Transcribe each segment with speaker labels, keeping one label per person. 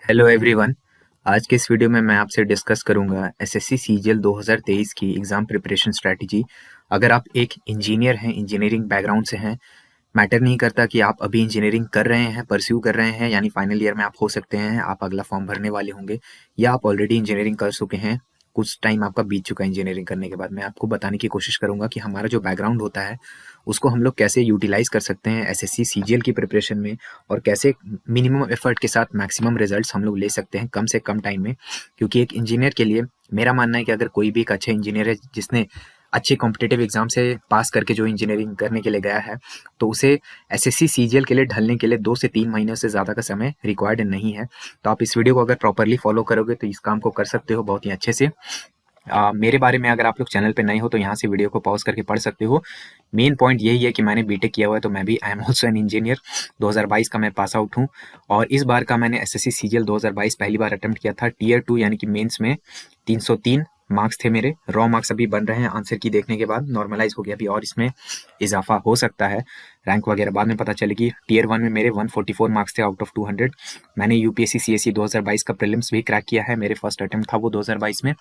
Speaker 1: Hello everyone. आज के इस वीडियो में मैं आपसे डिस्कस करूंगा एसएससी सीजीएल 2023 की एग्ज़ाम प्रिपरेशन स्ट्रेटजी। अगर आप एक इंजीनियर हैं, इंजीनियरिंग बैकग्राउंड से हैं, मैटर नहीं करता कि आप अभी इंजीनियरिंग कर रहे हैं, परस्यू कर रहे हैं, यानी फाइनल ईयर में आप हो सकते हैं, आप अगला फॉर्म भरने वाले होंगे, या आप ऑलरेडी इंजीनियरिंग कर चुके हैं, कुछ टाइम आपका बीत चुका है इंजीनियरिंग करने के बाद। मैं आपको बताने की कोशिश करूंगा कि हमारा जो बैकग्राउंड होता है उसको हम लोग कैसे यूटिलाइज कर सकते हैं एसएससी सीजीएल की प्रिपरेशन में, और कैसे मिनिमम एफर्ट के साथ मैक्सिमम रिजल्ट्स हम लोग ले सकते हैं कम से कम टाइम में। क्योंकि एक इंजीनियर के लिए मेरा मानना है कि अगर कोई भी एक अच्छा इंजीनियर है जिसने अच्छे कॉम्पिटिटिव एग्जाम से पास करके जो इंजीनियरिंग करने के लिए गया है, तो उसे एसएससी सीजीएल के लिए ढलने के लिए 2 से 3 महीने से ज़्यादा का समय रिक्वायर्ड नहीं है। तो आप इस वीडियो को अगर प्रॉपरली फॉलो करोगे तो इस काम को कर सकते हो बहुत ही अच्छे से। मेरे बारे में अगर आप लोग चैनल पे नए हो तो यहाँ से वीडियो को पॉज करके पढ़ सकते हो। मेन पॉइंट यही है कि मैंने बीटेक किया हुआ है, तो मैं भी I am also an engineer. 2022 का मैं पास आउट हूँ, और इस बार का मैंने एसएससी सीजीएल 2022 पहली बार अटेम्प्ट किया था। टीयर 2 यानी कि मेंस में 303 मार्क्स थे मेरे। रॉ मार्क्स अभी बन रहे हैं आंसर की देखने के बाद, नॉर्मलाइज हो गया अभी, और इसमें इजाफा हो सकता है। रैंक वगैरह बाद में पता चलेगी। टीयर 1 में मेरे 144 मार्क्स थे आउट ऑफ 200। मैंने यूपीएससी सीएससी 2022 का प्रीलिम्स भी क्रैक किया है, मेरे फर्स्ट अटेम्प्ट था वो 2022 में।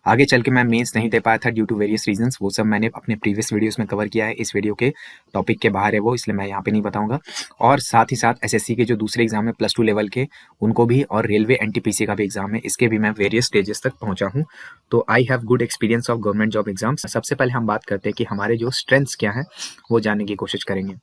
Speaker 1: आगे चल के मैं मेंस नहीं दे पाया था ड्यू टू वेरियस रीजंस, वो सब मैंने अपने प्रीवियस वीडियोस में कवर किया है। इस वीडियो के टॉपिक के बाहर है वो, इसलिए मैं यहाँ पे नहीं बताऊंगा। और साथ ही साथ एसएससी के जो दूसरे एग्जाम है +2 लेवल के, उनको भी, और रेलवे एनटीपीसी का भी एग्जाम है, इसके भी मैं वेरियस स्टेजेस तक पहुंचा हूँ। तो I have good experience of government job exams. सबसे पहले हम बात करते हैं कि हमारे जो स्ट्रेंथ्स क्या है वो जानने की कोशिश करेंगे।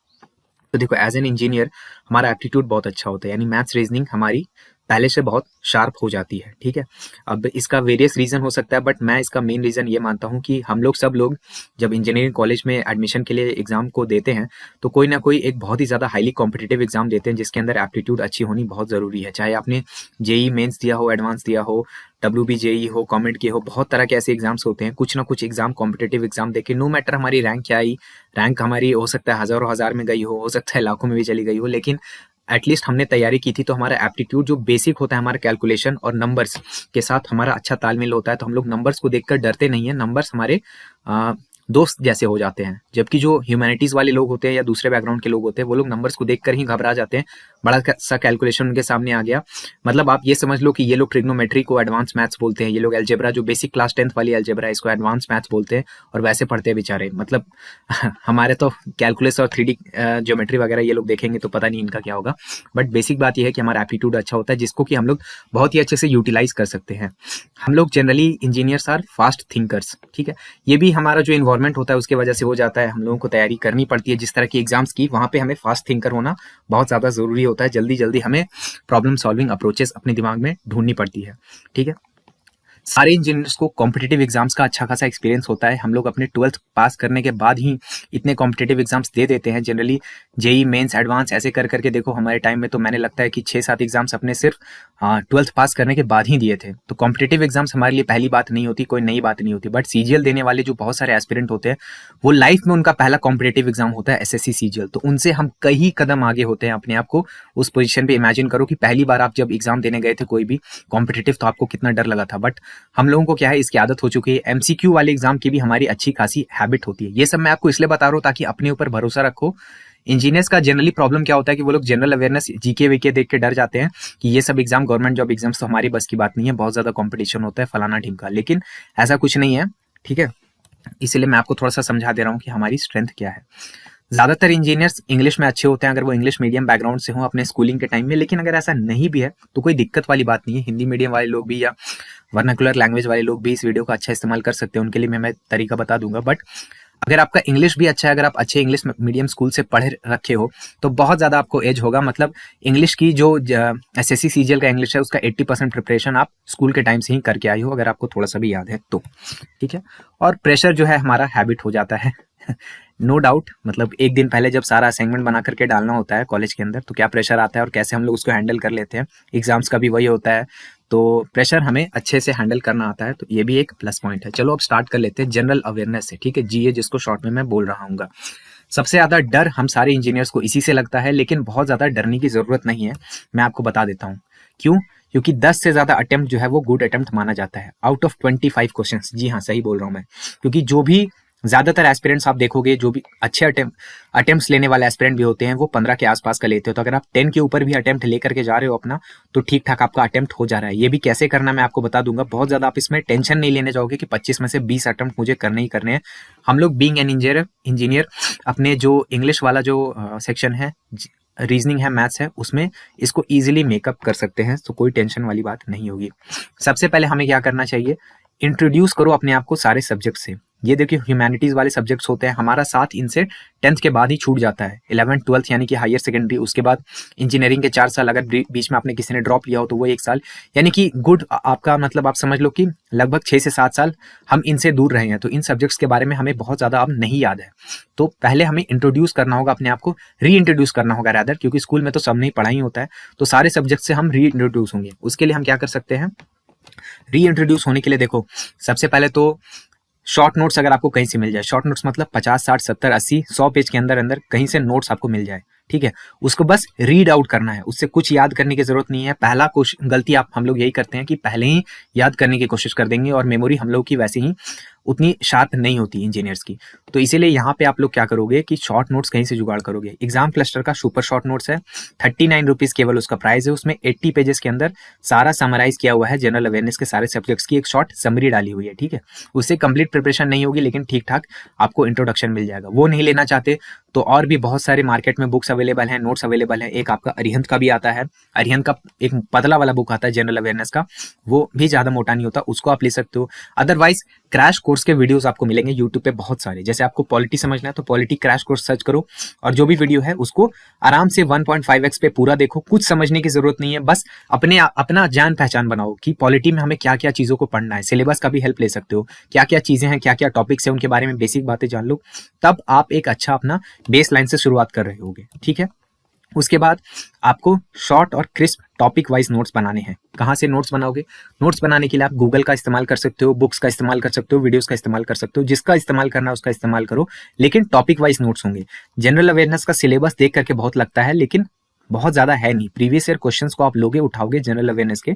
Speaker 1: तो देखो, एज एन इंजीनियर हमारा एप्टीट्यूड बहुत अच्छा होता है, यानी मैथ्स रीजनिंग हमारी पहले से बहुत शार्प हो जाती है। ठीक है, अब इसका वेरियस रीजन हो सकता है, बट मैं इसका मेन रीजन ये मानता हूँ कि हम लोग सब लोग जब इंजीनियरिंग कॉलेज में एडमिशन के लिए एग्जाम को देते हैं तो कोई ना कोई एक बहुत ही ज़्यादा हाईली कॉम्पिटिटिव एग्जाम देते हैं जिसके अंदर एप्टीट्यूड अच्छी होनी बहुत ज़रूरी है। चाहे आपने जेई मेंस दिया हो, एडवांस दिया हो, WBJE हो, कॉमेंट किए हो, बहुत तरह के ऐसे एग्जाम्स होते हैं। कुछ ना कुछ एग्जाम कॉम्पिटिटिव एग्जाम देके, नो मैटर हमारी रैंक क्या आई, रैंक हमारी हो सकता है हज़ारों हज़ार में गई हो सकता है लाखों में भी चली गई हो, लेकिन एटलीस्ट हमने तैयारी की थी। तो हमारा एप्टीट्यूड जो बेसिक होता है, हमारा कैलकुलेशन और नंबर्स के साथ हमारा अच्छा तालमेल होता है, तो हम लोग नंबर्स को देखकर डरते नहीं है। नंबर्स हमारे दोस्त जैसे हो जाते हैं। जबकि जो ह्यूमैनिटीज वाले लोग होते हैं या दूसरे बैकग्राउंड के लोग होते हैं, वो लोग नंबर्स को देखकर ही घबरा जाते हैं। बड़ा सा कैलकुलेशन उनके सामने आ गया, मतलब आप ये समझ लो कि ये लोग ट्रिग्नोमेट्री को एडवांस मैथ्स बोलते हैं, ये लोग अलजेब्रा जो बेसिक क्लास 10th वाली अलजेब्रा है इसको एडवांस मैथ्स बोलते हैं, और वैसे पढ़ते हैं बेचारे। मतलब हमारे तो कैलकुलस और 3D ज्योमेट्री वगैरह ये लोग देखेंगे तो पता नहीं इनका क्या होगा। बट बेसिक बात यह है कि हमारा एप्टीट्यूड अच्छा होता है, जिसको कि हम लोग बहुत ही अच्छे से यूटिलाइज कर सकते हैं। हम लोग generally engineers are fast thinkers. ठीक है, ये भी हमारा जो इन्वायरमेंट होता है उसके वजह से हो जाता है। हम लोगों को तैयारी करनी पड़ती है जिस तरह की एग्जाम्स की, वहाँ पे हमें फास्ट थिंकर होना बहुत ज़्यादा ज़रूरी होता है। जल्दी जल्दी हमें प्रॉब्लम सॉल्विंग अप्रोचेस अपने दिमाग में ढूंढनी पड़ती है। ठीक है, सारे इंजीनियर्स को कॉम्पिटिटिव एग्जाम्स का अच्छा खासा एक्सपीरियंस होता है। हम लोग अपने 12th पास करने के बाद ही इतने कॉम्पिटिटिव एग्जाम्स दे देते हैं जनरली। जेई मेंस एडवांस ऐसे कर करके देखो, हमारे टाइम में तो मैंने लगता है कि 6-7 एग्जाम्स अपने सिर्फ 12th पास करने के बाद ही दिए थे। तो कॉम्पिटिटिव एग्जाम्स हमारे लिए पहली बात नहीं होती, कोई नई बात नहीं होती। बट सीजीएल देने वाले जो बहुत सारे एस्पिरेंट होते हैं, वो लाइफ में उनका पहला कॉम्पिटिटिव एग्जाम होता है एसएससी सीजीएल। तो उनसे हम कई कदम आगे होते हैं अपने आप को उस पोजीशन पे इमेजिन करो कि पहली बार आप जब एग्जाम देने गए थे कोई भी कॉम्पिटिटिव, तो आपको कितना डर लगा था। बट हम लोगों को क्या है, इसकी आदत हो चुकी है। एमसीक्यू वाले एग्जाम की भी हमारी अच्छी खासी हैबिट होती है। ये सब मैं आपको इसलिए बता रहा हूँ ताकि अपने ऊपर भरोसा रखो। इंजीनियर्स का जनरली प्रॉब्लम क्या होता है कि वो लोग जनरल अवेयरनेस जीके वीके देख के डर जाते हैं कि ये सब एग्जाम गवर्नमेंट जॉब एग्जाम्स तो हमारी बस की बात नहीं है, बहुत ज्यादा कंपटीशन होता है फलाना टीम का। लेकिन ऐसा कुछ नहीं है। ठीक है, इसीलिए मैं आपको थोड़ा सा समझा दे रहा हूँ कि हमारी स्ट्रेंथ क्या है। ज्यादातर इंजीनियर्स इंग्लिश में अच्छे होते हैं अगर वो इंग्लिश मीडियम बैकग्राउंड से हो अपने स्कूलिंग के टाइम में। लेकिन अगर ऐसा नहीं भी है तो कोई दिक्कत वाली बात नहीं है। हिंदी मीडियम वाले लोग भी या वर्नाकुलर लैंग्वेज वाले लोग भी इस वीडियो का अच्छा इस्तेमाल कर सकते हैं, उनके लिए मैं तरीका बता दूंगा। बट अगर आपका इंग्लिश भी अच्छा है, अगर आप अच्छे इंग्लिश मीडियम स्कूल से पढ़े रखे हो, तो बहुत ज़्यादा आपको एज होगा। मतलब इंग्लिश की जो एसएससी सीजीएल का इंग्लिश है उसका 80% प्रिपरेशन आप स्कूल के टाइम से ही करके आई हो, अगर आपको थोड़ा सा भी याद है तो। ठीक है, और प्रेशर जो है हमारा हैबिट हो जाता है नो डाउट। मतलब एक दिन पहले जब सारा असाइनमेंट बना करके डालना होता है कॉलेज के अंदर, तो क्या प्रेशर आता है और कैसे हम लोग उसको हैंडल कर लेते हैं। एग्जाम्स का भी वही होता है, तो प्रेशर हमें अच्छे से हैंडल करना आता है, तो ये भी एक प्लस पॉइंट है। चलो अब स्टार्ट कर लेते हैं जनरल अवेयरनेस से। ठीक है, जीए जिसको शॉर्ट में मैं बोल रहा हूँ। सबसे ज्यादा डर हम सारे इंजीनियर्स को इसी से लगता है, लेकिन बहुत ज्यादा डरने की जरूरत नहीं है। मैं आपको बता देता हूँ क्यों। क्योंकि 10 से ज्यादा अटेम्प्ट जो है वो गुड अटेम्प्ट माना जाता है आउट ऑफ 25 क्वेश्चंस। जी हाँ, सही बोल रहा हूँ मैं। क्योंकि जो भी ज़्यादातर एस्पिरेंट्स आप देखोगे जो भी अच्छे अटेम्प्ट्स लेने वाले एस्पिरेंट भी होते हैं वो 15 के आसपास का लेते हो। तो अगर आप 10 के ऊपर भी अटेम्प्ट लेकर के जा रहे हो अपना, तो ठीक ठाक आपका अटेम्प्ट हो जा रहा है। ये भी कैसे करना मैं आपको बता दूंगा। बहुत ज़्यादा आप इसमें टेंशन नहीं लेने जाओगे कि 25 में से 20 अटेम्प्ट मुझे करने ही करने हैं। हम लोग बीइंग एन इंजीनियर अपने जो इंग्लिश वाला जो सेक्शन है, रीजनिंग है, मैथ्स है, उसमें इसको ईजिली मेकअप कर सकते हैं। तो कोई टेंशन वाली बात नहीं होगी। सबसे पहले हमें क्या करना चाहिए, इंट्रोड्यूस करो अपने आप को सारे सब्जेक्ट से। ये देखिए ह्यूमैनिटीज वाले सब्जेक्ट्स होते हैं, हमारा साथ इनसे 10th के बाद ही छूट जाता है। 11th 12th यानी कि हायर सेकेंडरी, उसके बाद इंजीनियरिंग के 4 साल, अगर बीच में आपने किसी ने ड्रॉप लिया हो तो वो 1 साल, यानी कि गुड आपका मतलब आप समझ लो कि लगभग 6 से 7 साल हम इनसे दूर रहे हैं। तो इन सब्जेक्ट्स के बारे में हमें बहुत ज़्यादा अब नहीं याद है। तो पहले हमें इंट्रोड्यूस करना होगा अपने आप को, री इंट्रोड्यूस करना होगा रैदर, क्योंकि स्कूल में तो सब नहीं पढ़ा ही होता है। तो सारे सब्जेक्ट से हम री इंट्रोड्यूस होंगे। उसके लिए हम क्या कर सकते हैं, री इंट्रोड्यूस होने के लिए देखो, सबसे पहले तो शॉर्ट नोट्स अगर आपको कहीं से मिल जाए, शॉर्ट नोट्स मतलब 50, 60, 70, 80, 100 पेज के अंदर अंदर कहीं से नोट्स आपको मिल जाए, ठीक है, उसको बस रीड आउट करना है। उससे कुछ याद करने की जरूरत नहीं है। पहला गलती हम लोग यही करते हैं कि पहले ही याद करने की कोशिश कर देंगे, और मेमोरी हम लोग की वैसे ही उतनी शार्प नहीं होती इंजीनियर्स की। तो इसीलिए यहाँ पे आप लोग क्या करोगे कि शॉर्ट नोट्स कहीं से जुगाड़ करोगे। एग्जाम क्लस्टर का सुपर शॉर्ट नोट्स है, 39 रुपीज केवल उसका प्राइस है। उसमें 80 पेजेस के अंदर सारा समराइज किया हुआ है, जनरल अवेयरनेस के सारे सब्जेक्ट्स की एक शॉर्ट समरी डाली हुई है, ठीक है। उससे कंप्लीट प्रिपरेशन नहीं होगी, लेकिन ठीक ठाक आपको इंट्रोडक्शन मिल जाएगा। वो नहीं लेना चाहते तो और भी बहुत सारे मार्केट में बुक्स अवेलेबल हैं, नोट्स अवेलेबल है। एक आपका अरिहंत का भी आता है, अरिहंत का एक पतला वाला बुक आता है जनरल अवेयरनेस का, वो भी ज्यादा मोटा नहीं होता, उसको आप ले सकते हो। अदरवाइज क्रैश कोर्स के वीडियोस आपको मिलेंगे यूट्यूब पे बहुत सारे। जैसे आपको पॉलिटी समझना है तो पॉलिटी क्रैश कोर्स सर्च करो, और जो भी वीडियो है उसको आराम से 1.5x पे पूरा देखो। कुछ समझने की जरूरत नहीं है, बस अपना जान पहचान बनाओ कि पॉलिटी में हमें क्या क्या चीजों को पढ़ना है। सिलेबस का भी हेल्प ले सकते हो, क्या क्या चीजें हैं, क्या क्या टॉपिक्स हैं, उनके बारे में बेसिक बातें जान लो, तब आप एक अच्छा अपना बेस लाइन से शुरुआत कर रहे होगे, ठीक है। उसके बाद आपको शॉर्ट और क्रिस्प टॉपिक वाइज नोट्स बनाने हैं। कहाँ से नोट्स बनाओगे, नोट्स बनाने के लिए आप गूगल का इस्तेमाल कर सकते हो, बुक्स का इस्तेमाल कर सकते हो, वीडियोस का इस्तेमाल कर सकते हो। जिसका इस्तेमाल करना है उसका इस्तेमाल करो, लेकिन टॉपिक वाइज नोट्स होंगे। जनरल अवेयरनेस का सिलेबस देख करके बहुत लगता है, लेकिन बहुत ज्यादा है नहीं। प्रीवियस ईयर क्वेश्चंस को आप लोगे, उठाओगे जनरल अवेयरनेस के,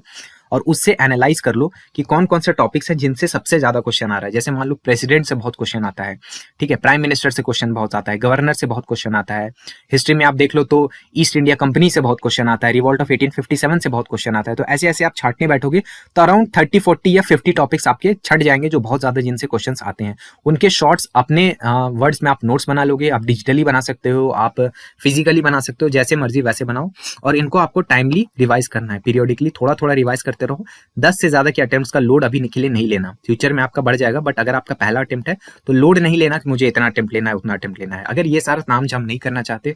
Speaker 1: और उससे एनालाइज कर लो कि कौन कौन से टॉपिक्स हैं जिनसे सबसे ज्यादा क्वेश्चन आ रहा है। जैसे मान लो प्रेसिडेंट से बहुत क्वेश्चन आता है, ठीक है, प्राइम मिनिस्टर से क्वेश्चन बहुत आता है, गवर्नर से बहुत क्वेश्चन आता है। हिस्ट्री में आप देख लो तो ईस्ट इंडिया कंपनी से बहुत क्वेश्चन आता है, रिवॉल्ट ऑफ 1857 से बहुत क्वेश्चन आता है। तो ऐसे ऐसे आप छाटने बैठोगे तो अराउंड 30, 40 या 50 टॉपिक्स आपके छट जाएंगे, जो बहुत ज्यादा जिनसे क्वेश्चन आते हैं। उनके शॉर्ट्स अपने वर्ड्स में आप नोट्स बना लोगे। आप डिजिटली बना सकते हो, आप फिजिकली बना सकते हो, जैसे मर्जी वैसे बनाओ। और इनको आपको टाइमली रिवाइज करना है, पीरियोडिकली थोड़ा थोड़ा रिवाइज करते रहो। 10 से ज्यादा के अटेम्प्ट्स का लोड अभी के लिए नहीं लेना, फ्यूचर में आपका बढ़ जाएगा। बट अगर आपका पहला अटेम्प्ट है तो लोड नहीं लेना कि मुझे इतना अटेम्प्ट लेना है, उतना अटेम्प्ट लेना है। अगर ये सारा नाम-झाम नहीं करना चाहते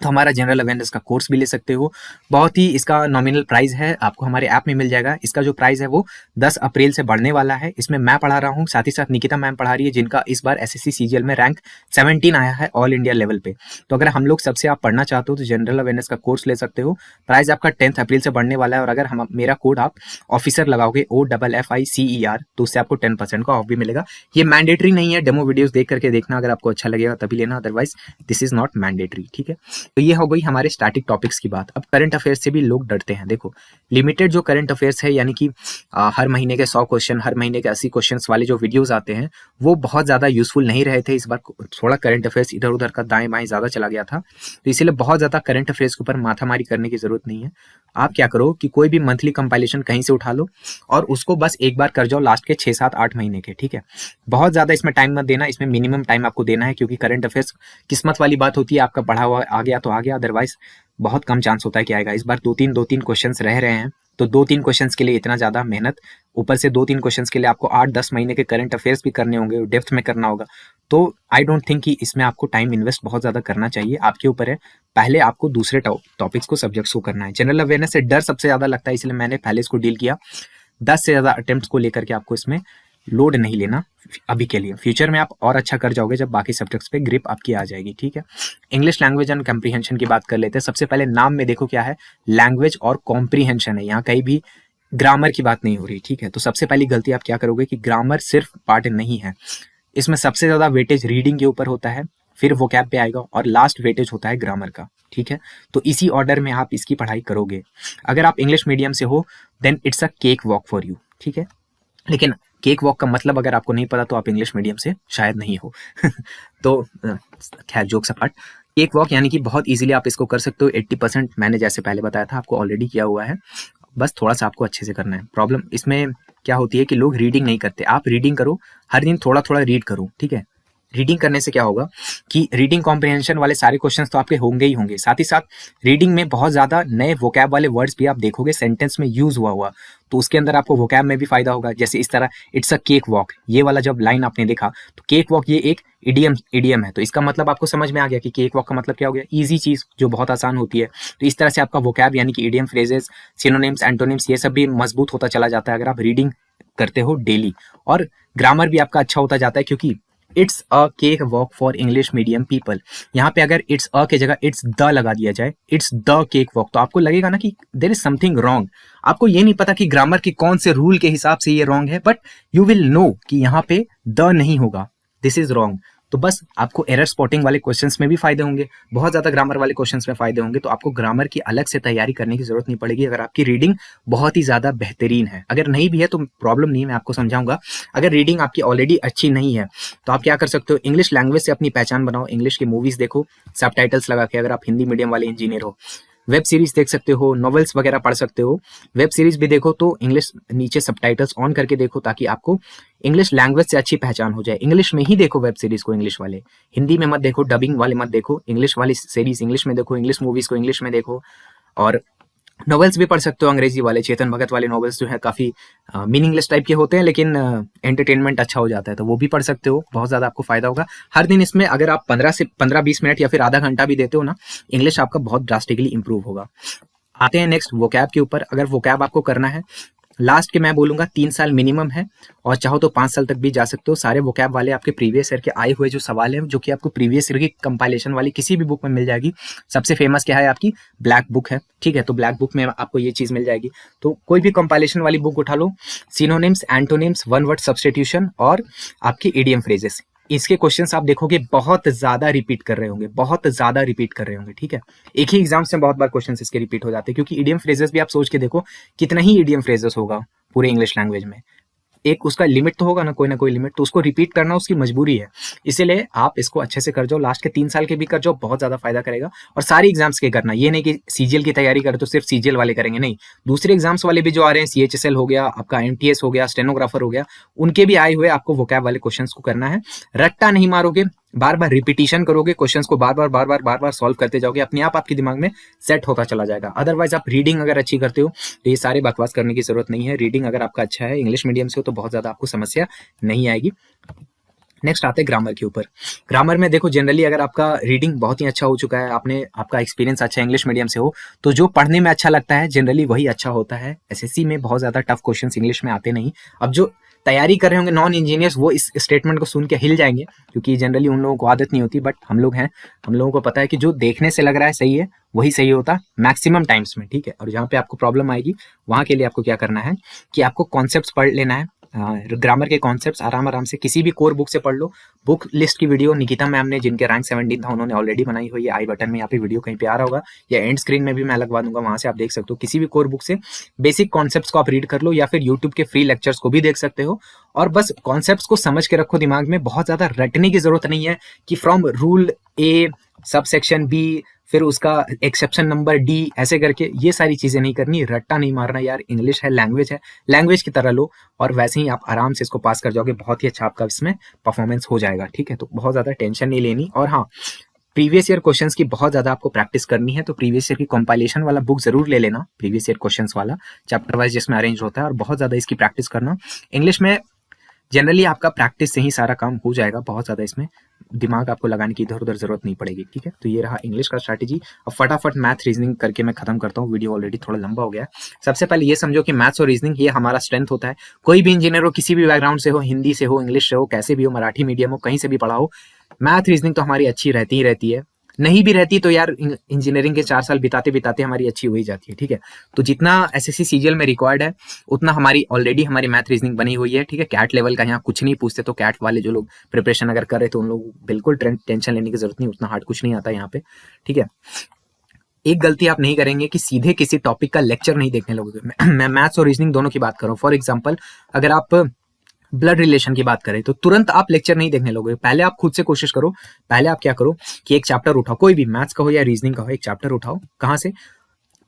Speaker 1: तो हमारा जनरल अवेयरनेस का कोर्स भी ले सकते हो। बहुत ही इसका नॉमिनल प्राइस है, आपको हमारे ऐप में मिल जाएगा। इसका जो प्राइस है वो 10 अप्रैल से बढ़ने वाला है। इसमें मैं पढ़ा रहा हूँ, साथ ही साथ निकिता मैम पढ़ा रही है, जिनका इस बार एसएससी सीजीएल में रैंक 17 आया है ऑल इंडिया लेवल पे। तो अगर हम लोग सबसे आप पढ़ना चाहते हो तो जनरल अवेयरनेस का कोर्स ले सकते हो। प्राइस आपका 10 अप्रैल से बढ़ने वाला है, और अगर हम मेरा कोड आप ऑफिसर लगाओगे OFFICER तो उससे आपको 10% का ऑफ भी मिलेगा। ये मैंडेटरी नहीं है, डेमो वीडियोस देख करके देखना, अगर आपको अच्छा लगेगा तभी लेना, otherwise this is not mandatory, ठीक है। तो ये हो गई हमारे स्टैटिक टॉपिक्स की बात। अब करंट अफेयर्स से भी लोग डरते हैं। देखो लिमिटेड जो करंट अफेयर्स है, यानी कि हर महीने के 100 क्वेश्चन, हर महीने के 80 क्वेश्चंस वाले जो वीडियोस आते हैं, वो बहुत ज्यादा यूजफुल नहीं रहे थे। इस बार थोड़ा करंट अफेयर्स इधर उधर का दाएं बाएं ज्यादा चला गया था, तो इसीलिए बहुत ज्यादा करंट अफेयर्स के ऊपर माथामारी करने की जरूरत नहीं है। आप क्या करो कि कोई भी मंथली कंपाइलेशन कहीं से उठा लो और उसको बस एक बार कर जाओ लास्ट के 6, 7, 8 महीने के, ठीक है। बहुत ज्यादा इसमें टाइम मत देना, इसमें मिनिमम टाइम आपको देना है, क्योंकि करंट अफेयर्स किस्मत वाली बात होती है। आपका पढ़ा हुआ आ गया तो आ गया, अदरवाइज बहुत कम चांस होता है कि आएगा। इस बार दो तीन क्वेश्चंस रह रहे हैं, तो 2-3 क्वेश्चंस के लिए इतना ज्यादा मेहनत, ऊपर से 2-3 क्वेश्चंस के लिए आपको 8-10 महीने के करंट अफेयर्स भी करने होंगे, डेप्थ में करना होगा। तो आई डोंट थिंक कि इसमें आपको टाइम इन्वेस्ट बहुत ज्यादा करना चाहिए, आपके ऊपर है। पहले आपको दूसरे टॉपिक्स को, सब्जेक्ट्स को करना है। जनरल अवेयरनेस से डर सबसे ज्यादा लगता है, इसलिए मैंने पहले इसको डील किया। 10 से ज्यादा अटेम्प्ट्स को लेकर के आपको इसमें लोड नहीं लेना अभी के लिए। फ्यूचर में आप और अच्छा कर जाओगे जब बाकी सब्जेक्ट्स पे ग्रिप आपकी आ जाएगी, ठीक है। इंग्लिश लैंग्वेज एंड कॉम्प्रीहेंशन की बात कर लेते हैं। सबसे पहले नाम में देखो क्या है, लैंग्वेज और कॉम्प्रीहेंशन है, यहाँ कहीं भी ग्रामर की बात नहीं हो रही, ठीक है। तो सबसे पहली गलती आप क्या करोगे कि ग्रामर सिर्फ पार्ट नहीं है, इसमें सबसे ज्यादा वेटेज रीडिंग के ऊपर होता है, फिर वोकैब पे आएगा, और लास्ट वेटेज होता है ग्रामर का, ठीक है। तो इसी ऑर्डर में आप इसकी पढ़ाई करोगे। अगर आप इंग्लिश मीडियम से हो then it's a cakewalk for you, ठीक है। लेकिन केक वॉक का मतलब अगर आपको नहीं पता तो आप इंग्लिश मीडियम से शायद नहीं हो तो खैर जोक्स अपार्ट, केक वॉक यानी कि बहुत इजीली आप इसको कर सकते हो। 80% मैंने जैसे पहले बताया था आपको ऑलरेडी किया हुआ है, बस थोड़ा सा आपको अच्छे से करना है। प्रॉब्लम इसमें क्या होती है कि लोग रीडिंग नहीं करते। आप रीडिंग करो, हर दिन थोड़ा थोड़ा रीड करो, ठीक है। रीडिंग करने से क्या होगा कि रीडिंग कॉम्प्रिहेंशन वाले सारे क्वेश्चंस तो आपके होंगे ही होंगे, साथ ही साथ रीडिंग में बहुत ज्यादा नए वोकैब वाले वर्ड्स भी आप देखोगे सेंटेंस में यूज हुआ, तो उसके अंदर आपको वोकैब में भी फायदा होगा। जैसे इस तरह इट्स अ केक वॉक, ये वाला जब लाइन आपने देखा तो केक वॉक ये एक इडियम है, तो इसका मतलब आपको समझ में आ गया कि केक वॉक का मतलब क्या हो गया, इजी चीज जो बहुत आसान होती है। तो इस तरह से आपका वोकैब यानी कि इडियम, फ्रेजेस, सिनोनिम्स, एंटोनिम्स ये सब भी मजबूत होता चला जाता है अगर आप रीडिंग करते हो डेली। और ग्रामर भी आपका अच्छा होता जाता है, क्योंकि it's a cakewalk for English medium people, यहाँ पे अगर इट्स अ के जगह इट्स द लगा दिया जाए, इट्स द केक वॉक, तो आपको लगेगा ना कि देयर इज समथिंग रॉन्ग। आपको ये नहीं पता कि ग्रामर के कौन से रूल के हिसाब से ये रॉन्ग है, बट यू विल नो कि यहाँ पे द नहीं होगा, दिस इज रॉन्ग। तो बस आपको एरर स्पॉटिंग वाले क्वेश्चंस में भी फायदे होंगे, बहुत ज्यादा ग्रामर वाले क्वेश्चंस में फायदे होंगे। तो आपको ग्रामर की अलग से तैयारी करने की जरूरत नहीं पड़ेगी अगर आपकी रीडिंग बहुत ही ज्यादा बेहतरीन है। अगर नहीं भी है तो प्रॉब्लम नहीं है, मैं आपको समझाऊंगा। अगर रीडिंग आपकी ऑलरेडी अच्छी नहीं है तो आप क्या कर सकते हो, इंग्लिश लैंग्वेज से अपनी पहचान बनाओ, इंग्लिश की मूवीज देखो सबटाइटल्स लगा के, अगर आप हिंदी मीडियम वाले इंजीनियर हो। वेब सीरीज देख सकते हो, नॉवेल्स वगैरह पढ़ सकते हो। वेब सीरीज भी देखो तो इंग्लिश नीचे सबटाइटल्स ऑन करके देखो, ताकि आपको इंग्लिश लैंग्वेज से अच्छी पहचान हो जाए। इंग्लिश में ही देखो वेब सीरीज को, इंग्लिश वाले, हिंदी में मत देखो, डबिंग वाले मत देखो, इंग्लिश वाली सीरीज इंग्लिश में देखो, इंग्लिश मूवीज को इंग्लिश में देखो। और नॉवेल्स भी पढ़ सकते हो अंग्रेजी वाले, चेतन भगत वाले नॉवेल्स जो है काफी मीनिंगलेस टाइप के होते हैं, लेकिन एंटरटेनमेंट अच्छा हो जाता है, तो वो भी पढ़ सकते हो, बहुत ज्यादा आपको फायदा होगा। हर दिन इसमें अगर आप 15 से 20 मिनट या फिर आधा घंटा भी देते हो ना, इंग्लिश आपका बहुत ड्रास्टिकली इंप्रूव होगा। आते हैं नेक्स्ट वोकैब के ऊपर। अगर वोकैब आपको करना है, लास्ट के मैं बोलूंगा 3 साल मिनिमम है, और चाहो तो 5 साल तक भी जा सकते हो। सारे वोकैब वाले आपके प्रीवियस ईयर के आए हुए जो सवाल है, जो कि आपको प्रीवियस ईयर की कंपाइलेशन वाली किसी भी बुक में मिल जाएगी। सबसे फेमस क्या है आपकी, ब्लैक बुक है, ठीक है, तो ब्लैक बुक में आपको ये चीज मिल जाएगी। तो कोई भी कंपाइलेशन वाली बुक उठा लो, synonyms, antonyms, one word substitution और आपकी इडियम फ्रेजेस, इसके क्वेश्चंस आप देखोगे बहुत ज्यादा रिपीट कर रहे होंगे, बहुत ज्यादा रिपीट कर रहे होंगे, ठीक है। एक ही एग्जाम्स में बहुत बार क्वेश्चंस इसके रिपीट हो जाते हैं, क्योंकि इडियम फ्रेजेस भी आप सोच के देखो कितना ही इडियम फ्रेजेस होगा पूरे इंग्लिश लैंग्वेज में, एक उसका लिमिट तो होगा ना कोई लिमिट, तो उसको रिपीट करना उसकी मजबूरी है। इसीलिए आप इसको अच्छे से कर जाओ, लास्ट के 3 साल के भी कर जाओ, बहुत ज्यादा फायदा करेगा। और सारी एग्जाम्स के करना, ये नहीं कि सीजीएल की तैयारी करे तो सिर्फ सीजीएल वाले करेंगे, नहीं, दूसरे एग्जाम्स वाले भी जो आ रहे हैं, सीएचएसएल हो गया आपका, एमटीएस हो गया, स्टेनोग्राफर हो गया, उनके भी आए हुए आपको वोकैब वाले क्वेश्चंस को करना है। रट्टा नहीं मारोगे, बार बार रिपीटिशन करोगे, क्वेश्चंस को बार बार सॉल्व करते जाओगे, अपने आप आपके दिमाग में सेट होता चला जाएगा। अदरवाइज आप रीडिंग अगर अच्छी करते हो तो ये सारे बकवास करने की जरूरत नहीं है। रीडिंग अगर आपका अच्छा है, इंग्लिश मीडियम से हो, तो बहुत ज्यादा आपको समस्या नहीं आएगी। नेक्स्ट आते हैं ग्रामर के ऊपर। ग्रामर में देखो, जनरली अगर आपका रीडिंग बहुत ही अच्छा हो चुका है, आपका एक्सपीरियंस अच्छा इंग्लिश मीडियम से हो, तो जो पढ़ने में अच्छा लगता है जनरली वही अच्छा होता है। एसएससी में बहुत ज्यादा टफ क्वेश्चंस इंग्लिश में आते नहीं। अब जो तैयारी कर रहे होंगे नॉन इंजीनियर्स, वो इस स्टेटमेंट को सुन के हिल जाएंगे, क्योंकि जनरली उन लोगों को आदत नहीं होती, बट हम लोग हैं, हम लोगों को पता है कि जो देखने से लग रहा है सही है वही सही होता मैक्सिमम टाइम्स में, ठीक है। और जहाँ पे आपको प्रॉब्लम आएगी वहां के लिए आपको क्या करना है कि आपको कॉन्सेप्ट्स पढ़ लेना है, ग्रामर के कॉन्सेप्ट्स आराम से किसी भी कोर बुक से पढ़ लो। बुक लिस्ट की वीडियो निकिता मैम ने, जिनके रैंक 17 था, उन्होंने ऑलरेडी बनाई हुई है, आई बटन में यहाँ पे वीडियो कहीं पे आ रहा होगा, या एंड स्क्रीन में भी मैं लगवा दूंगा, वहां से आप देख सकते हो। किसी भी कोर बुक से बेसिक कॉन्सेप्ट्स को आप रीड कर लो, या फिर यूट्यूब के फ्री लेक्चर्स को भी देख सकते हो, और बस कॉन्सेप्ट्स को समझ के रखो दिमाग में। बहुत ज्यादा रटने की जरूरत नहीं है कि from rule A sub section B फिर उसका एक्सेप्शन नंबर डी ऐसे करके, ये सारी चीजें नहीं करनी, रट्टा नहीं मारना यार। इंग्लिश है, लैंग्वेज की तरह लो, और वैसे ही आप आराम से इसको पास कर जाओगे, बहुत ही अच्छा आपका इसमें परफॉर्मेंस हो जाएगा, ठीक है। तो बहुत ज्यादा टेंशन नहीं लेनी। और हाँ, प्रीवियस ईयर क्वेश्चंस की बहुत ज्यादा आपको प्रैक्टिस करनी है, तो प्रीवियस ईयर की कंपाइलेशन वाला बुक जरूर ले लेना, प्रीवियस ईयर क्वेश्चंस वाला चैप्टर वाइज जिसमें अरेंज होता है, और बहुत ज्यादा इसकी प्रैक्टिस करना। इंग्लिश में जनरली आपका प्रैक्टिस से ही सारा काम हो जाएगा, बहुत ज्यादा इसमें दिमाग आपको लगाने की इधर उधर जरूरत नहीं पड़ेगी, ठीक है। तो ये रहा इंग्लिश का स्ट्रैटेजी। अब फटाफट मैथ रीजनिंग करके मैं खत्म करता हूँ, वीडियो ऑलरेडी थोड़ा लंबा हो गया है। सबसे पहले ये समझो कि मैथ्स और रीजनिंग ये हमारा स्ट्रेंथ होता है। कोई भी इंजीनियर हो, किसी भी बैकग्राउंड से हो, हिंदी से हो, इंग्लिश से हो, कैसे भी हो, मराठी मीडियम हो, कहीं से भी पढ़ा हो, मैथ रीजनिंग तो हमारी अच्छी रहती ही रहती है। नहीं भी रहती तो यार इंजीनियरिंग के 4 साल बिताते बिताते हमारी अच्छी हो ही जाती है, ठीक है। तो जितना एसएससी सीजीएल में रिक्वायर्ड है उतना हमारी ऑलरेडी हमारी मैथ रीजनिंग बनी हुई है, ठीक है। कैट लेवल का यहाँ कुछ नहीं पूछते, तो कैट वाले जो लोग प्रिपरेशन अगर कर रहे तो उन लोग बिल्कुल टेंशन लेने की जरूरत नहीं, उतना हार्ड कुछ नहीं आता यहाँ पे, ठीक है। एक गलती आप नहीं करेंगे कि सीधे किसी टॉपिक का लेक्चर नहीं देखने लगोगे। मैं मैथ्स और रीजनिंग दोनों की बात कर रहा हूँ। फॉर एग्जाम्पल, अगर आप ब्लड रिलेशन की बात करें तो तुरंत आप लेक्चर नहीं देखने लोगे, पहले आप खुद से कोशिश करो। पहले आप क्या करो कि एक चैप्टर उठाओ, कोई भी मैथ्स का हो या रीजनिंग का हो, एक चैप्टर उठाओ। कहाँ से?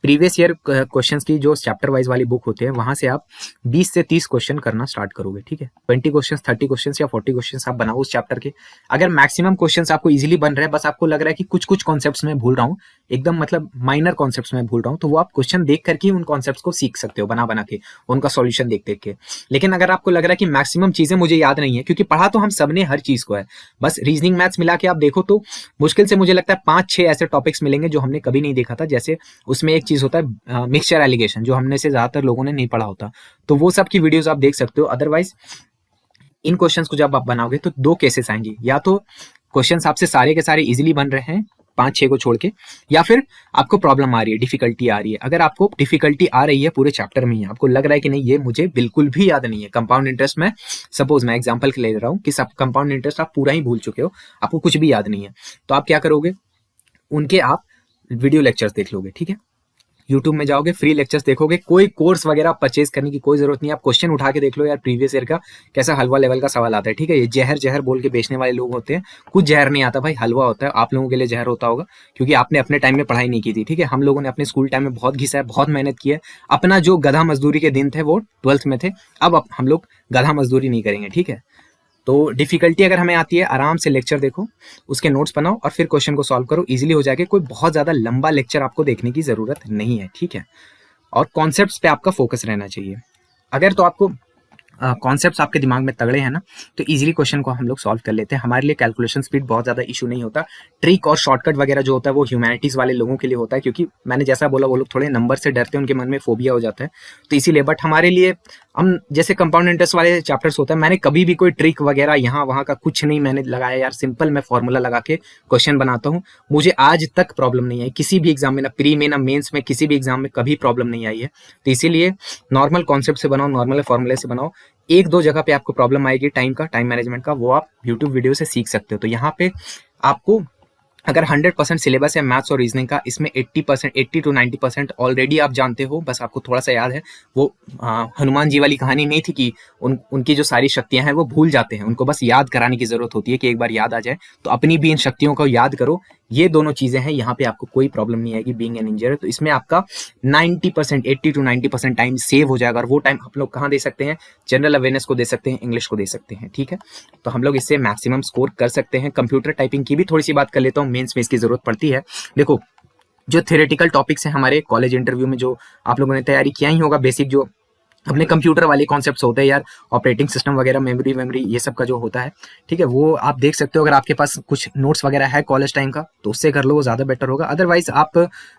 Speaker 1: प्रीवियस ईयर क्वेश्चंस की जो चैप्टर वाइज वाली बुक होती है वहां से आप 20 से 30 क्वेश्चन करना स्टार्ट करोगे, ठीक है। 20 क्वेश्चंस, 30 क्वेश्चंस या 40 क्वेश्चंस आप बनाओ उस चैप्टर के। अगर मैक्सिमम क्वेश्चंस आपको इजीली बन रहे हैं, बस आपको लग रहा है कि कुछ कुछ कॉन्सेप्ट्स में भूल रहा हूँ, एकदम मतलब माइनर कॉन्सेप्ट्स में भूल रहा हूँ, तो वो आप क्वेश्चन देख करके उन कॉन्सेप्ट्स को सीख सकते हो बना बना के, उनका सॉल्यूशन देख देख के। लेकिन अगर आपको लग रहा है कि मैक्सिमम चीजें मुझे याद नहीं है, क्योंकि पढ़ा तो हम सबने हर चीज को है, बस रीजनिंग मैथ्स मिला के आप देखो तो मुश्किल से मुझे लगता है 5-6 ऐसे टॉपिक्स मिलेंगे जो हमने कभी नहीं देखा था। जैसे उसमें एक चीज होता है मिक्सचर एलिगेशन, जो हमने से ज्यादातर लोगों ने नहीं पढ़ा होता, तो वो सब की वीडियोस आप देख सकते हो। अदरवाइज इन क्वेश्चंस को जब आप बनाओगे तो दो केसेस आएंगे, या तो क्वेश्चंस आपसे सारे के सारे इजीली बन रहे हैं 5-6 को छोड़ के, या फिर आपको प्रॉब्लम आ रही है, डिफिकल्टी आ रही है। अगर आपको डिफिकल्टी आ रही है पूरे चैप्टर में ही, आपको लग रहा है कि नहीं ये मुझे बिल्कुल भी याद नहीं है, कंपाउंड इंटरेस्ट में सपोज मैं एग्जांपल के ले रहा हूँ कि सब कंपाउंड इंटरेस्ट आप पूरा ही भूल चुके हो, आपको कुछ भी याद नहीं है, तो आप क्या करोगे, उनके आप वीडियो लेक्चर्स देख लोगे, ठीक है। यूट्यूब में जाओगे, फ्री लेक्चर्स देखोगे, कोई कोर्स वगैरह परचेज करने की कोई जरूरत नहीं है। आप क्वेश्चन उठा के देख लो यार, प्रीवियस ईयर का कैसा हलवा लेवल का सवाल आता है, ठीक है। ये जहर जहर बोल के बेचने वाले लोग होते हैं, कुछ जहर नहीं आता भाई, हलवा होता है। आप लोगों के लिए जहर होता होगा क्योंकि आपने अपने टाइम में पढ़ाई नहीं की थी, ठीक है। हम लोगों ने अपने स्कूल टाइम में बहुत घिसा है, बहुत मेहनत की है। अपना जो गधा मजदूरी के दिन थे वो 12th में थे, अब हम लोग गधा मजदूरी नहीं करेंगे, ठीक है। तो डिफिकल्टी अगर हमें आती है, आराम से लेक्चर देखो, उसके नोट्स बनाओ और फिर क्वेश्चन को सॉल्व करो, इजीली हो जाएगा। कोई बहुत ज्यादा लंबा लेक्चर आपको देखने की जरूरत नहीं है, ठीक है। और कॉन्सेप्ट्स पे आपका फोकस रहना चाहिए। अगर तो आपको कॉन्सेप्ट्स आपके दिमाग में तगड़े हैं ना, तो इजीली क्वेश्चन को हम लोग सॉल्व कर लेते हैं। हमारे लिए कैलकुलेशन स्पीड बहुत ज़्यादा इशू नहीं होता। ट्रिक और शॉर्टकट वगैरह जो होता है वो ह्यूमैनिटीज़ वाले लोगों के लिए होता है, क्योंकि मैंने जैसा बोला वो लोग थोड़े नंबर से डरते हैं, उनके मन में फोबिया हो जाता है, तो इसीलिए। बट हमारे लिए हम जैसे कंपाउंड इंटरेस्ट वाले चैप्टर्स होता है, मैंने कभी भी कोई ट्रिक वगैरह यहाँ वहाँ का कुछ नहीं मैंने लगाया यार, सिंपल मैं फॉर्मूला लगा के क्वेश्चन बनाता हूँ। मुझे आज तक प्रॉब्लम नहीं आई किसी भी एग्जाम में, ना प्री में ना मेंस में, किसी भी एग्जाम में कभी प्रॉब्लम नहीं आई है। तो इसीलिए नॉर्मल कॉन्सेप्ट से बनाओ, नॉर्मल फॉर्मूले से बनाओ। एक दो जगह पे आपको प्रॉब्लम आएगी टाइम मैनेजमेंट का, वो आप यूट्यूब वीडियो से सीख सकते हो। तो यहाँ पे आपको अगर 100% सिलेबस है मैथ्स और रीजनिंग का, इसमें 80%, 80 to 90% ऑलरेडी आप जानते हो, बस आपको थोड़ा सा याद है। वो हनुमान जी वाली कहानी नहीं थी कि उनकी जो सारी शक्तियां हैं वो भूल जाते हैं, उनको बस याद कराने की जरूरत होती है कि एक बार याद आ जाए। तो अपनी भी इन शक्तियों को याद करो, ये दोनों चीजें हैं, यहाँ पे आपको कोई प्रॉब्लम नहीं आएगी बीइंग एन इंजीनियर। तो इसमें आपका 90%, 80 to 90% टाइम सेव हो जाएगा। और वो टाइम आप लोग कहाँ दे सकते हैं? जनरल अवेयरनेस को दे सकते हैं, इंग्लिश को दे सकते हैं, ठीक है। तो हम लोग इससे मैक्सिमम स्कोर कर सकते हैं। कंप्यूटर टाइपिंग की भी थोड़ी सी बात कर लेता हूँ, मेंस में इसकी जरूरत पड़ती है। देखो, जो थ्योरेटिकल टॉपिक्स हैं हमारे कॉलेज इंटरव्यू में, जो आप लोगों ने तैयारी किया ही होगा, बेसिक जो अपने कंप्यूटर वाले कॉन्सेप्ट्स होते हैं यार, ऑपरेटिंग सिस्टम वगैरह, मेमोरी ये सब का जो होता है, ठीक है, वो आप देख सकते हो। अगर आपके पास कुछ नोट्स वगैरह है कॉलेज टाइम का तो उससे कर लो, वो ज़्यादा बेटर होगा। अदरवाइज आप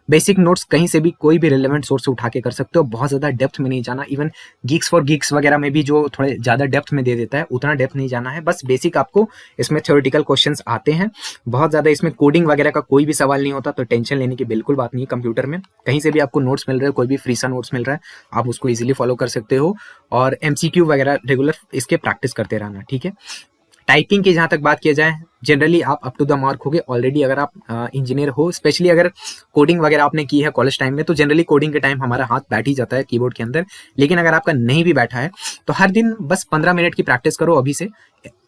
Speaker 1: बेसिक नोट्स कहीं से भी कोई भी रिलेवेंट सोर्स से उठा के कर सकते हो, बहुत ज़्यादा डेप्थ में नहीं जाना। इवन गीक्स फॉर गीक्स वगैरह में भी जो थोड़े ज़्यादा डेप्थ में दे देता है, उतना डेप्थ नहीं जाना है। बस बेसिक आपको इसमें थ्योरेटिकल क्वेश्चंस आते हैं, बहुत ज़्यादा इसमें कोडिंग वगैरह का कोई भी सवाल नहीं होता, तो टेंशन लेने की बिल्कुल बात नहीं है। कंप्यूटर में कहीं से भी आपको नोट्स मिल रहे हैं, कोई भी फ्री सा नोट्स मिल रहा है, आप उसको ईजिली फॉलो कर सकते हो। और एमसीक्यू वगैरह रेगुलर इसके प्रैक्टिस करते रहना, ठीक है। टाइपिंग की जहां तक बात किया जाए, जनरली आप अप टू द मार्क होगे ऑलरेडी। अगर आप इंजीनियर हो, स्पेशली अगर कोडिंग वगैरह आपने की है कॉलेज टाइम में, तो जनरली कोडिंग के टाइम हमारा हाथ बैठ ही जाता है कीबोर्ड के अंदर। लेकिन अगर आपका नहीं भी बैठा है तो हर दिन बस 15 मिनट की प्रैक्टिस करो अभी से,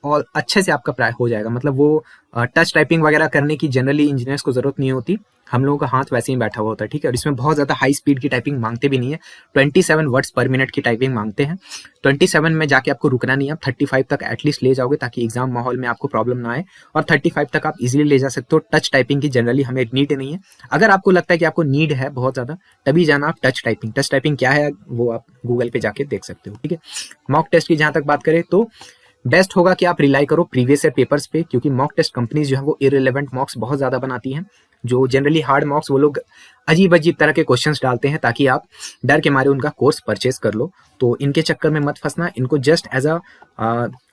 Speaker 1: और अच्छे से आपका हो जाएगा। मतलब वो टच टाइपिंग वगैरह करने की जनरली इंजीनियर्स को जरूरत नहीं होती, हम लोगों का हाथ वैसे ही बैठा हुआ होता है, ठीक है। और इसमें बहुत ज़्यादा हाई स्पीड की टाइपिंग मांगते भी नहीं है, 27 वर्ड्स पर मिनट की टाइपिंग मांगते हैं। 27 में जाके आपको रुकना नहीं है, आप 35 तक एटलीस्ट ले जाओगे ताकि एग्जाम माहौल में आपको प्रॉब्लम ना आए, और 35 तक आप इजीली ले जा सकते हो। टच टाइपिंग की जनरली हमें नीड नहीं है। अगर आपको लगता है कि आपको नीड है बहुत ज़्यादा, तभी जाना आप टच टाइपिंग। टच टाइपिंग क्या है वो आप गूगल पे जाके देख सकते हो, ठीक है। मॉक टेस्ट की जहाँ तक बात करें तो बेस्ट होगा कि आप रिलाई करो प्रीवियस ईयर पेपर्स पे, क्योंकि मॉक टेस्ट कंपनीज जो है वो इररिलेवेंट मॉक्स बहुत ज़्यादा बनाती हैं। जो जनरली हार्ड मॉक्स वो लोग अजीब अजीब तरह के क्वेश्चंस डालते हैं ताकि आप डर के मारे उनका कोर्स परचेज कर लो। तो इनके चक्कर में मत फंसना, इनको जस्ट एज अ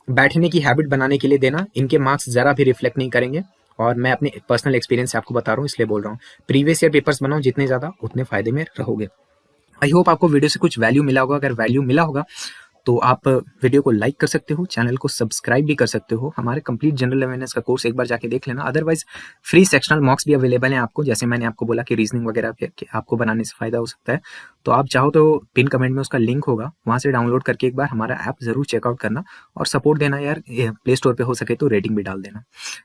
Speaker 1: बैठने की हैबिट बनाने के लिए देना। इनके मार्क्स ज़रा भी रिफ्लेक्ट नहीं करेंगे, और मैं अपने पर्सनल एक्सपीरियंस से आपको बता रहा हूँ, इसलिए बोल रहा हूँ। प्रीवियस ईयर पेपर्स बनाओ, जितने ज़्यादा उतने फायदे में रहोगे। आई होप आपको वीडियो से कुछ वैल्यू मिला होगा। अगर वैल्यू मिला होगा तो आप वीडियो को लाइक कर सकते हो, चैनल को सब्सक्राइब भी कर सकते हो। हमारे कंप्लीट जनरल अवेयरनेस का कोर्स एक बार जाके देख लेना। अदरवाइज फ्री सेक्शनल मॉक्स भी अवेलेबल हैं आपको, जैसे मैंने आपको बोला कि रीजनिंग वगैरह के आपको बनाने से फ़ायदा हो सकता है। तो आप चाहो तो पिन कमेंट में उसका लिंक होगा, वहाँ से डाउनलोड करके एक बार हमारा ऐप ज़रूर चेकआउट करना और सपोर्ट देना यार। प्ले स्टोर पर हो सके तो रेटिंग भी डाल देना।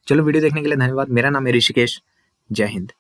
Speaker 1: चलो, वीडियो देखने के लिए धन्यवाद। मेरा नाम है ऋषिकेश। जय हिंद।